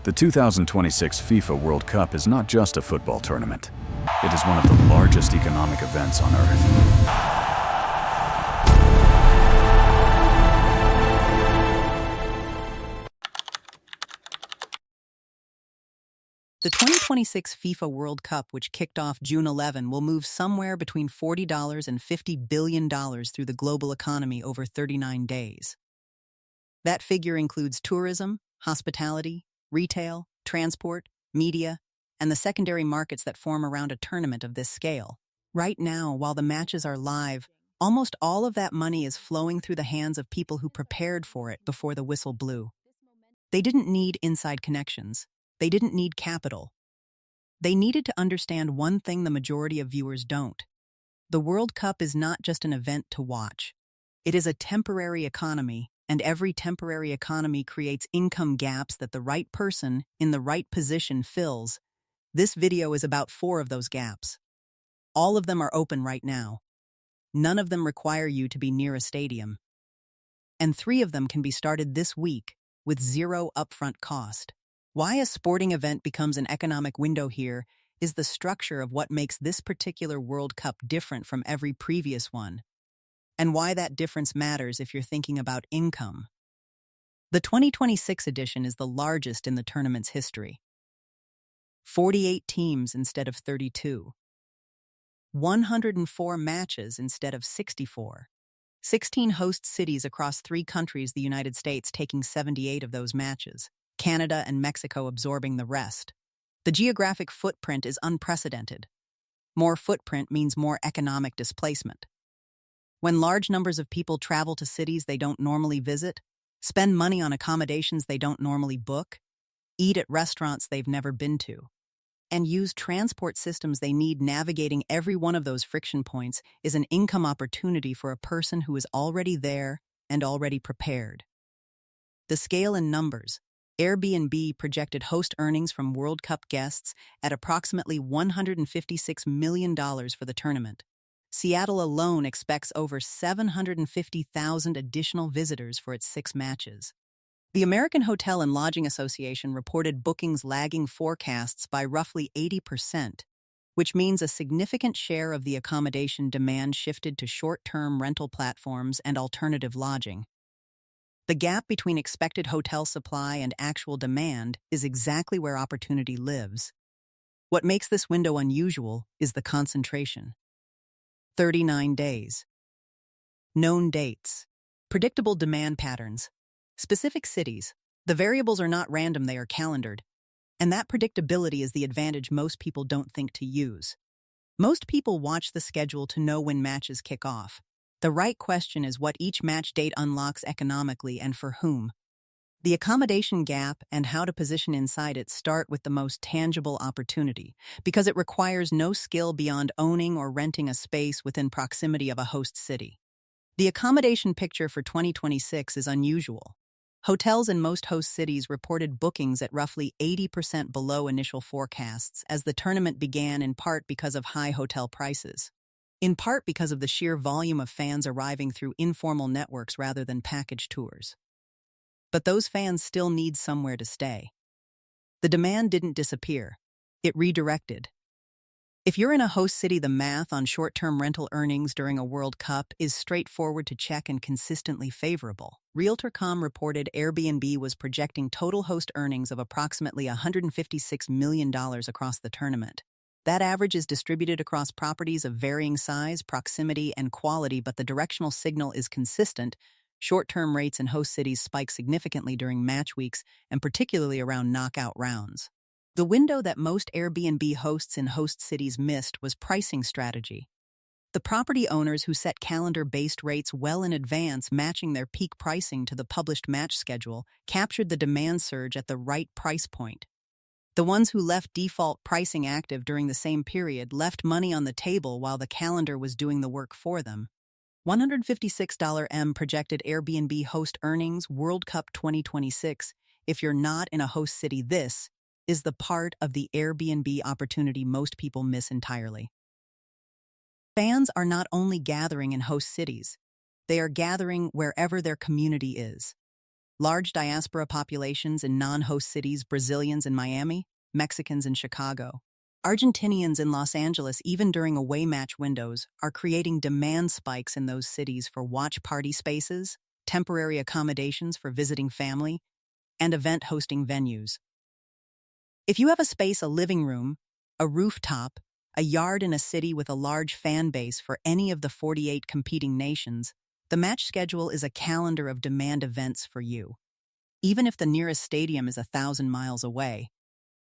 The 2026 FIFA World Cup is not just a football tournament. It is one of the largest economic events on Earth. The 2026 FIFA World Cup, which kicked off June 11, will move somewhere between $40 and $50 billion through the global economy over 39 days. That figure includes tourism, hospitality, retail, transport, media, and the secondary markets that form around a tournament of this scale. Right now, while the matches are live, almost all of that money is flowing through the hands of people who prepared for it before the whistle blew. They didn't need inside connections. They didn't need capital. They needed to understand one thing the majority of viewers don't. The World Cup is not just an event to watch. It is a temporary economy, and every temporary economy creates income gaps that the right person in the right position fills. This video is about 4 of those gaps. All of them are open right now. None of them require you to be near a stadium. And 3 of them can be started this week with 0 upfront cost. Why a sporting event becomes an economic window here is the structure of what makes this particular World Cup different from every previous one, and why that difference matters if you're thinking about income. The 2026 edition is the largest in the tournament's history. 48 teams instead of 32. 104 matches instead of 64. 16 host cities across 3 countries, the United States taking 78 of those matches. Canada and Mexico absorbing the rest. The geographic footprint is unprecedented. More footprint means more economic displacement. When large numbers of people travel to cities they don't normally visit, spend money on accommodations they don't normally book, eat at restaurants they've never been to, and use transport systems they need, navigating every one of those friction points is an income opportunity for a person who is already there and already prepared. The scale in numbers. Airbnb projected host earnings from World Cup guests at approximately $156 million for the tournament. Seattle alone expects over 750,000 additional visitors for its 6 matches. The American Hotel and Lodging Association reported bookings lagging forecasts by roughly 80%, which means a significant share of the accommodation demand shifted to short-term rental platforms and alternative lodging. The gap between expected hotel supply and actual demand is exactly where opportunity lives. What makes this window unusual is the concentration. 39 days. Known dates. Predictable demand patterns. Specific cities. The variables are not random, they are calendared. And that predictability is the advantage most people don't think to use. Most people watch the schedule to know when matches kick off. The right question is what each match date unlocks economically and for whom. The accommodation gap and how to position inside it start with the most tangible opportunity, because it requires no skill beyond owning or renting a space within proximity of a host city. The accommodation picture for 2026 is unusual. Hotels in most host cities reported bookings at roughly 80% below initial forecasts as the tournament began, in part because of high hotel prices. In part because of the sheer volume of fans arriving through informal networks rather than package tours. But those fans still need somewhere to stay. The demand didn't disappear. It redirected. If you're in a host city, the math on short-term rental earnings during a World Cup is straightforward to check and consistently favorable. Realtor.com reported Airbnb was projecting total host earnings of approximately $156 million across the tournament. That average is distributed across properties of varying size, proximity, and quality, but the directional signal is consistent. Short-term rates in host cities spike significantly during match weeks, and particularly around knockout rounds. The window that most Airbnb hosts in host cities missed was pricing strategy. The property owners who set calendar-based rates well in advance, matching their peak pricing to the published match schedule, captured the demand surge at the right price point. The ones who left default pricing active during the same period left money on the table while the calendar was doing the work for them. $156 projected Airbnb host earnings World Cup 2026. If you're not in a host city, this is the part of the Airbnb opportunity most people miss entirely. Fans are not only gathering in host cities, they are gathering wherever their community is. Large diaspora populations in non-host cities, Brazilians in Miami, Mexicans in Chicago. Argentinians in Los Angeles, even during away match windows, are creating demand spikes in those cities for watch party spaces, temporary accommodations for visiting family, and event hosting venues. If you have a space, a living room, a rooftop, a yard in a city with a large fan base for any of the 48 competing nations, the match schedule is a calendar of demand events for you. Even if the nearest stadium is 1,000 miles away,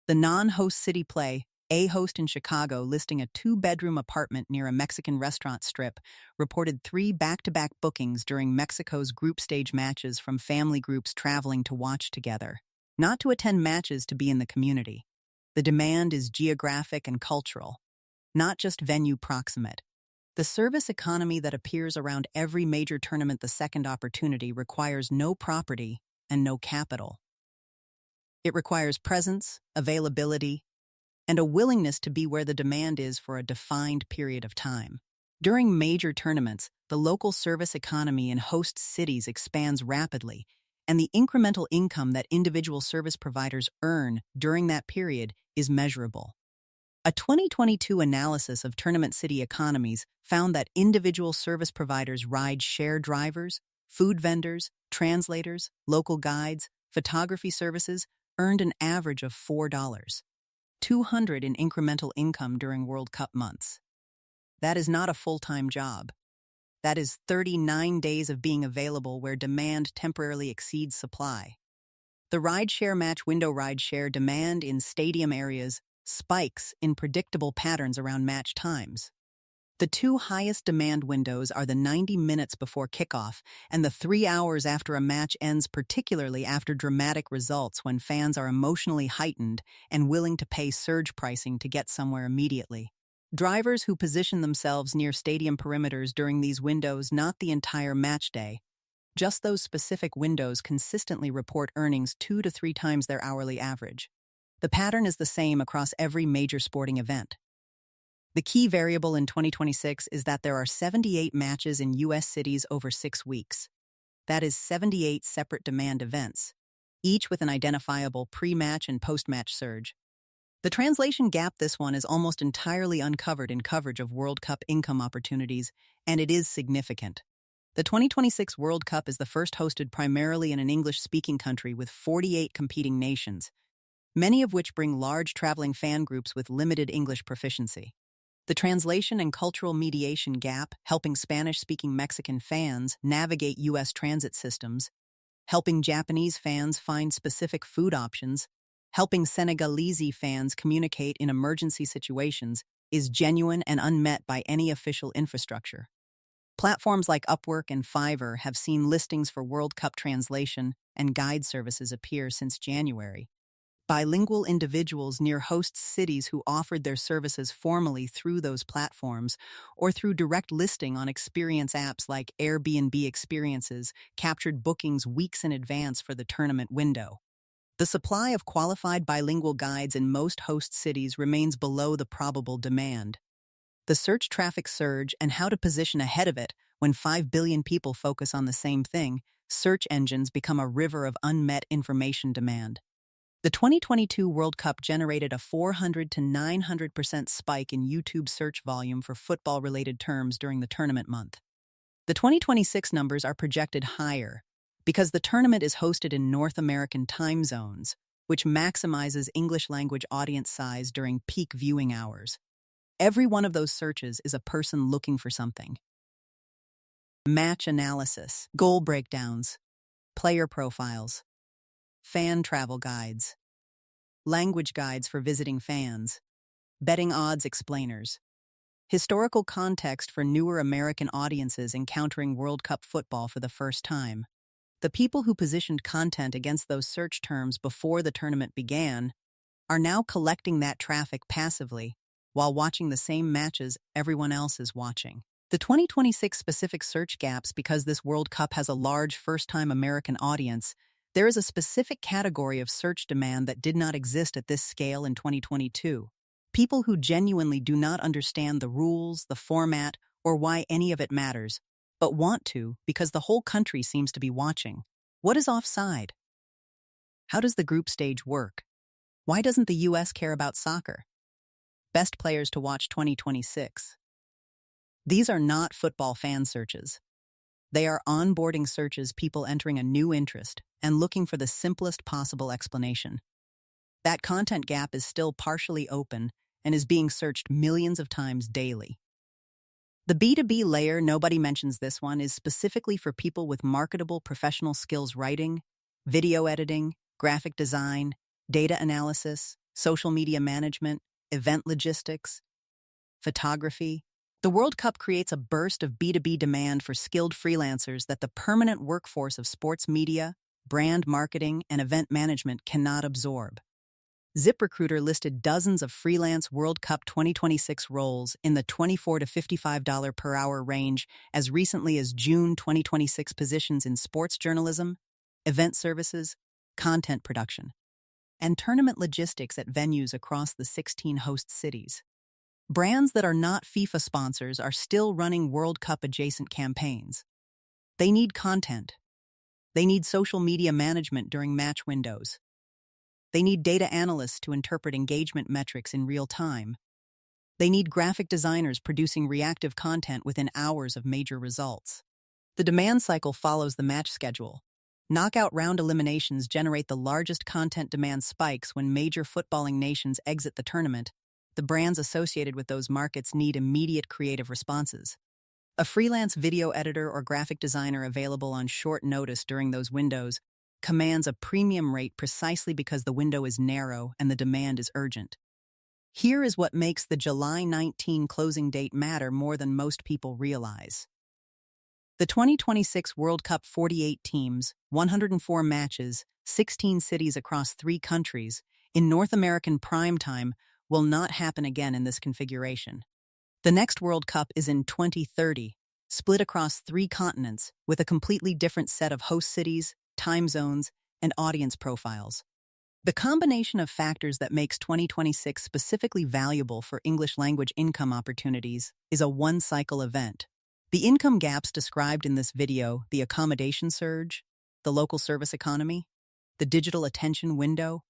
the non-host city play, a host in Chicago listing a 2-bedroom apartment near a Mexican restaurant strip, reported 3 back-to-back bookings during Mexico's group stage matches from family groups traveling to watch together, not to attend matches, to be in the community. The demand is geographic and cultural, not just venue proximate. The service economy that appears around every major tournament, the second opportunity, requires no property and no capital. It requires presence, availability, and a willingness to be where the demand is for a defined period of time. During major tournaments, the local service economy in host cities expands rapidly, and the incremental income that individual service providers earn during that period is measurable. A 2022 analysis of tournament city economies found that individual service providers, ride-share drivers, food vendors, translators, local guides, photography services, earned an average of $4.200 in incremental income during World Cup months. That is not a full-time job. That is 39 days of being available where demand temporarily exceeds supply. The ride-share match window, ride-share demand in stadium areas spikes in predictable patterns around match times. The 2 highest demand windows are the 90 minutes before kickoff and the 3 hours after a match ends, particularly after dramatic results when fans are emotionally heightened and willing to pay surge pricing to get somewhere immediately. Drivers who position themselves near stadium perimeters during these windows, not the entire match day, just those specific windows, consistently report earnings 2 to 3 times their hourly average. The pattern is the same across every major sporting event. The key variable in 2026 is that there are 78 matches in U.S. cities over 6 weeks. That is 78 separate demand events, each with an identifiable pre-match and post-match surge. The translation gap, this one, is almost entirely uncovered in coverage of World Cup income opportunities, and it is significant. The 2026 World Cup is the first hosted primarily in an English-speaking country with 48 competing nations, many of which bring large traveling fan groups with limited English proficiency. The translation and cultural mediation gap, helping Spanish-speaking Mexican fans navigate U.S. transit systems, helping Japanese fans find specific food options, helping Senegalese fans communicate in emergency situations, is genuine and unmet by any official infrastructure. Platforms like Upwork and Fiverr have seen listings for World Cup translation and guide services appear since January. Bilingual individuals near host cities who offered their services formally through those platforms or through direct listing on experience apps like Airbnb Experiences captured bookings weeks in advance for the tournament window. The supply of qualified bilingual guides in most host cities remains below the probable demand. The search traffic surge and how to position ahead of it when 5 billion people focus on the same thing, search engines become a river of unmet information demand. The 2022 World Cup generated a 400 to 900% spike in YouTube search volume for football-related terms during the tournament month. The 2026 numbers are projected higher because the tournament is hosted in North American time zones, which maximizes English-language audience size during peak viewing hours. Every one of those searches is a person looking for something. Match analysis, goal breakdowns, player profiles, fan travel guides, language guides for visiting fans, betting odds explainers, historical context for newer American audiences encountering World Cup football for the first time. The people who positioned content against those search terms before the tournament began are now collecting that traffic passively while watching the same matches everyone else is watching. The 2026 specific search gaps, because this World Cup has a large first-time American audience, there is a specific category of search demand that did not exist at this scale in 2022. People who genuinely do not understand the rules, the format, or why any of it matters, but want to because the whole country seems to be watching. What is offside? How does the group stage work? Why doesn't the US care about soccer? Best players to watch 2026. These are not football fan searches. They are onboarding searches, people entering a new interest and looking for the simplest possible explanation. That content gap is still partially open and is being searched millions of times daily. The B2B layer, nobody mentions this one, is specifically for people with marketable professional skills: writing, video editing, graphic design, data analysis, social media management, event logistics, photography. The World Cup creates a burst of B2B demand for skilled freelancers that the permanent workforce of sports media, brand marketing, and event management cannot absorb. ZipRecruiter listed dozens of freelance World Cup 2026 roles in the $24 to $55 per hour range as recently as June 2026, positions in sports journalism, event services, content production, and tournament logistics at venues across the 16 host cities. Brands that are not FIFA sponsors are still running World Cup-adjacent campaigns. They need content. They need social media management during match windows. They need data analysts to interpret engagement metrics in real time. They need graphic designers producing reactive content within hours of major results. The demand cycle follows the match schedule. Knockout round eliminations generate the largest content demand spikes when major footballing nations exit the tournament. The brands associated with those markets need immediate creative responses. A freelance video editor or graphic designer available on short notice during those windows commands a premium rate precisely because the window is narrow and the demand is urgent. Here is what makes the July 19 closing date matter more than most people realize. The 2026 World Cup, 48 teams, 104 matches, 16 cities across 3 countries, in North American primetime, will not happen again in this configuration. The next World Cup is in 2030, split across 3 continents with a completely different set of host cities, time zones, and audience profiles. The combination of factors that makes 2026 specifically valuable for English language income opportunities is a one-cycle event. The income gaps described in this video, the accommodation surge, the local service economy, the digital attention window,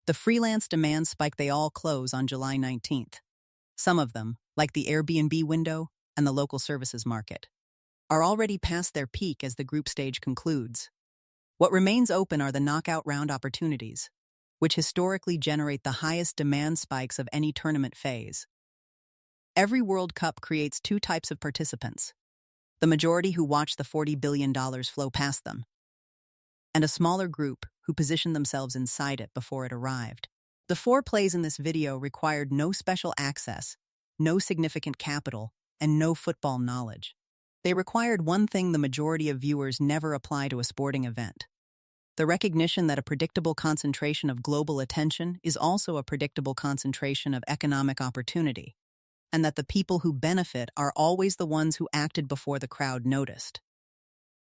the freelance demand spike, they all close on July 19th. Some of them, like the Airbnb window and the local services market, are already past their peak as the group stage concludes. What remains open are the knockout round opportunities, which historically generate the highest demand spikes of any tournament phase. Every World Cup creates 2 types of participants: the majority who watch the $40 billion flow past them, and a smaller group who positioned themselves inside it before it arrived. The 4 plays in this video required no special access, no significant capital, and no football knowledge. They required one thing the majority of viewers never apply to a sporting event: the recognition that a predictable concentration of global attention is also a predictable concentration of economic opportunity, and that the people who benefit are always the ones who acted before the crowd noticed.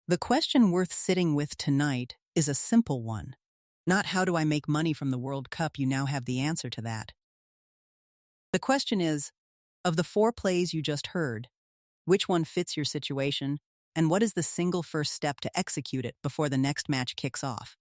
The question worth sitting with tonight is a simple one. Not how do I make money from the World Cup? You now have the answer to that. The question is, of the 4 plays you just heard, which one fits your situation, and what is the single first step to execute it before the next match kicks off?